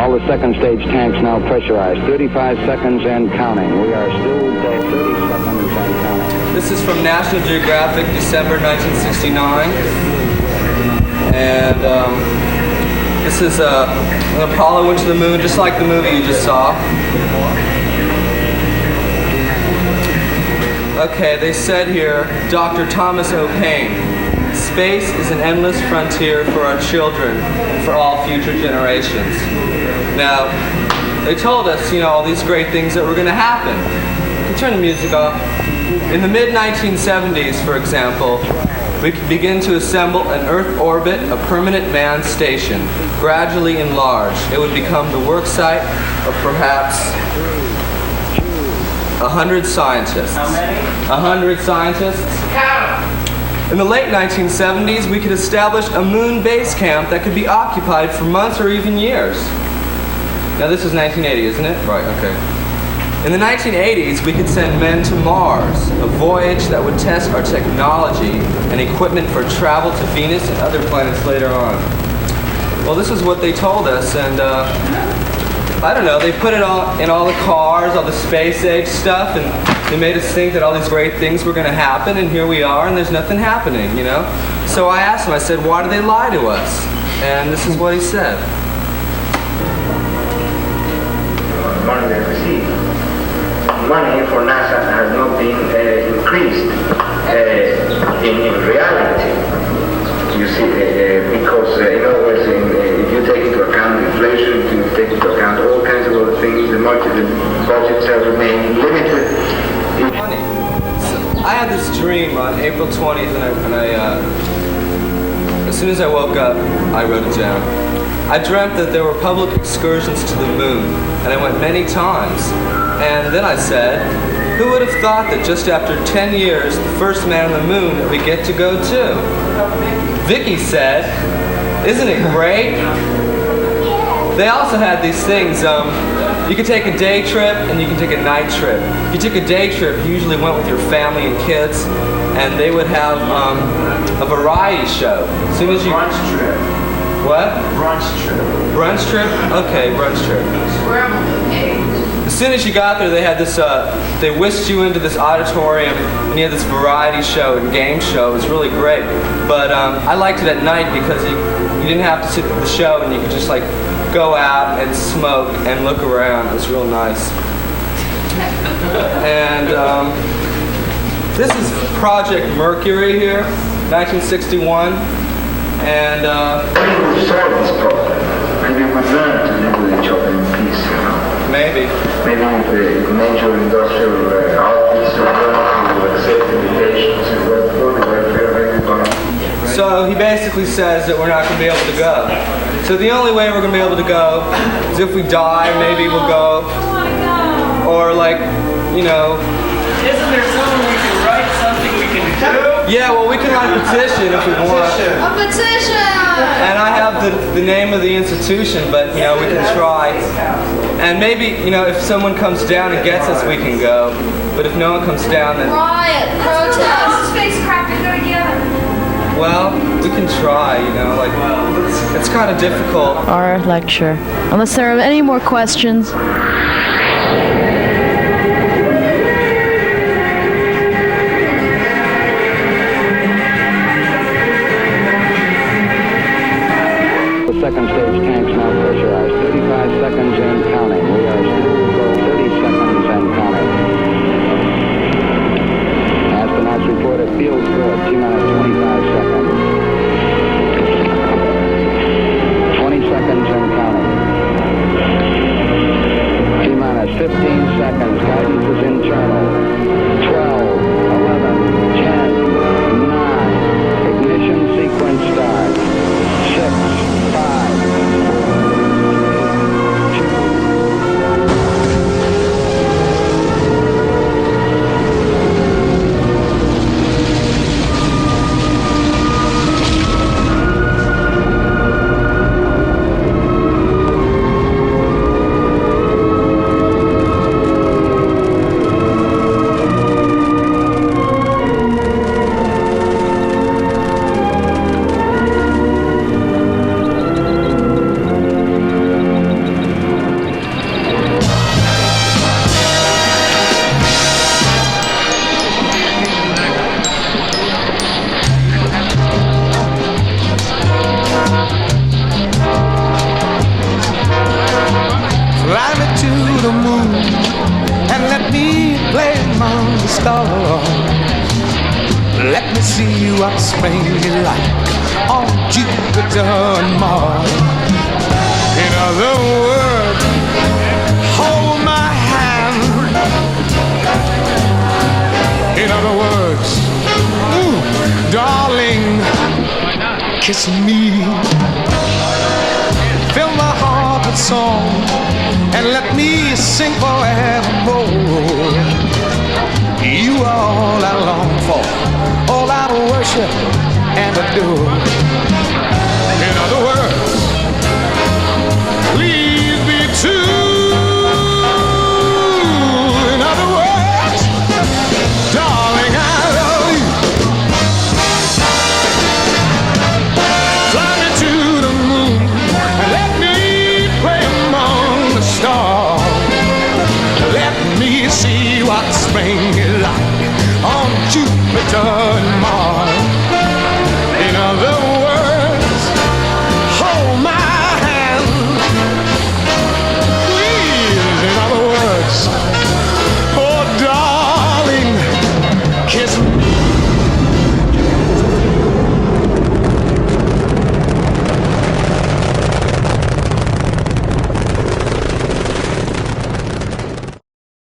All the second stage tanks now pressurized. 35 seconds and counting. We are still 30 seconds and counting. This is from National Geographic, December 1969. And this is when Apollo went to the moon, just like the movie you just saw. Okay, they said here, Dr. Thomas O. Paine, space is an endless frontier for our children and for all future generations. Now, they told us, all these great things that were going to happen. You can turn the music off. In the mid-1970s, for example, we could begin to assemble an Earth orbit, a permanent manned station, gradually enlarged. It would become the work site of perhaps 100 scientists. How many? 100 scientists. In the late 1970s, we could establish a moon base camp that could be occupied for months or even years. Now this is 1980, isn't it? Right, okay. In the 1980s, we could send men to Mars, a voyage that would test our technology and equipment for travel to Venus and other planets later on. Well, this is what they told us, and I don't know, they put it all in all the cars, all the space age stuff, and they made us think that all these great things were going to happen, and here we are, and there's nothing happening, So I asked him, I said, why do they lie to us? And this is what he said. Money they receive. Money for NASA has not been increased in reality. You see, because in other words, if you take into account inflation, if you take into account all kinds of other things, the budgets have remained limited. Money. So I had this dream on April 20th, and I as soon as I woke up, I wrote it down. I dreamt that there were public excursions to the moon, and I went many times. And then I said, who would have thought that just after 10 years, the first man on the moon that we get to go to? Vicky said, isn't it great? They also had these things, you could take a day trip and you can take a night trip. If you took a day trip, you usually went with your family and kids, and they would have a variety show. As soon as you... Brunch trip. What? Brunch trip. Brunch trip? Okay, brunch trip. As soon as you got there, they had this, they whisked you into this auditorium, and you had this variety show and game show. It was really great. But I liked it at night because you didn't have to sit at the show, and you could just like go out and smoke and look around. It was real nice. And this is Project Mercury here, 1961. And we solve this problem. Maybe we learn to live with each other in peace, Maybe. Maybe with the major industrial outfits to learn to accept invitations and work for the welfare of everybody. So he basically says that we're not going to be able to go. So the only way we're going to be able to go is if we die, maybe we'll go. Or like, Isn't there something we can write, something we can do? Yeah, well, we can write a petition if we want. A petition! And I have the name of the institution, but, we can try. And maybe, if someone comes down and gets us, we can go. But if no one comes down, then... Riot, protest. Spacecraft to go together. Well, we can try, it's kind of difficult. Our lecture. Unless there are any more questions. Second stage tanks now pressurized. 35 seconds and counting. We are still 30 seconds and counting. Astronauts report it feels good. T-minus 25 seconds. 20 seconds and counting. T-minus 15 seconds. Guidance is internal. 12, 11, 10, 9. Ignition sequence start. 6, 5, 4, 2. bring me light on Jupiter and Mars. In other words, hold my hand. In other words, ooh, darling, kiss me. Fill my heart with song and let me sing forevermore. You are all I long for, all I worship and adore. In other words,